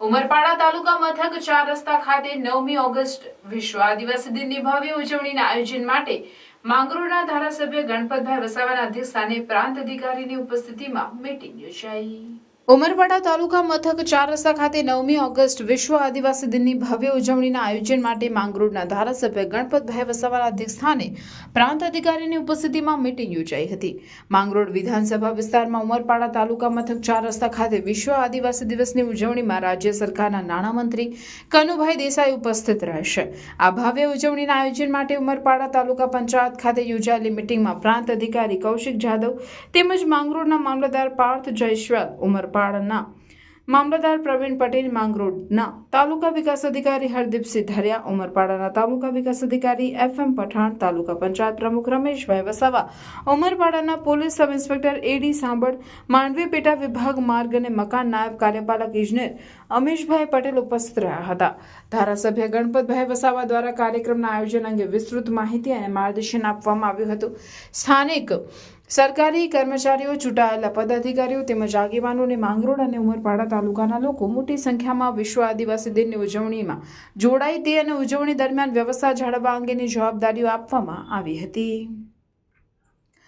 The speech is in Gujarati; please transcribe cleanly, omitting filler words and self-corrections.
ઉમરપાડા તાલુકા મથક 4 રસ્તા ખાતે 9મી ઓગસ્ટ વિશ્વ આદિવાસી દિનની ભવ્ય ઉજવણીના આયોજન માટે માંગરોળના ધારાસભ્ય ગણપતભાઈ વસાવાના અધ્યક્ષસ્થાને પ્રાંત અધિકારીની ઉપસ્થિતિમાં મીટિંગ યોજાઈ। ઉમરપાડા તાલુકા મથક 4 રસ્તા ખાતે 9મી ઓગસ્ટ વિશ્વ આદિવાસી દિનની ભવ્ય ઉજવણીના આયોજન માટે માંગરોળના ધારાસભ્ય ગણપતભાઈ વસાવાના અધ્યક્ષસ્થાને પ્રાંત અધિકારીની ઉપસ્થિતિમાં મીટિંગ યોજાઈ હતી। માંગરોળ વિધાનસભા વિસ્તારમાં ઉમરપાડા તાલુકા મથક 4 રસ્તા ખાતે વિશ્વ આદિવાસી દિવસની ઉજવણીમાં રાજ્ય સરકારના નાણામંત્રી કનુભાઈ દેસાઈ ઉપસ્થિત રહેશે। આ ભવ્ય ઉજવણીના આયોજન માટે ઉમરપાડા તાલુકા પંચાયત ખાતે યોજાયેલી મીટિંગમાં પ્રાંત અધિકારી કૌશિક જાદવ તેમજ માંગરોળના મામલતદાર પાર્થ જયસ્વાલ, ઉમરપાડાના મામલતદાર પ્રવીણ પટેલ, માંગરોળના તાલુકા વિકાસ અધિકારી હરદીપસિંહ ધરિયા, ઉમરપાડાના તાલુકા વિકાસ અધિકારી FM પઠાણ, તાલુકા પંચાયત પ્રમુખ રમેશભાઈ વસાવા, ઉમરપાડાના પોલીસ સબ ઇન્સ્પેક્ટર AD સાંભળ, માંડવી પેટા વિભાગ માર્ગ અને મકાન નાયબ કાર્યપાલક ઇજનેર અમીશભાઈ પટેલ ઉપસ્થિત રહ્યા હતા। ધારાસભ્ય ગણપતભાઈ વસાવા દ્વારા કાર્યક્રમના આયોજન અંગે વિસ્તૃત માહિતી અને માર્ગદર્શન આપવામાં આવ્યું હતું। સ્થાનિક સરકારી કર્મચારીઓ, ચૂંટાયેલા પદાધિકારીઓ તેમજ આગેવાનોને માંગરોળ અને ઉમરપાડા તાલુકાના લોકો મોટી સંખ્યામાં વિશ્વ આદિવાસી દિનની ઉજવણીમાં જોડાઈ તે અને ઉજવણી દરમિયાન વ્યવસ્થા જાળવવા અંગેની જવાબદારીઓ આપવામાં આવી હતી।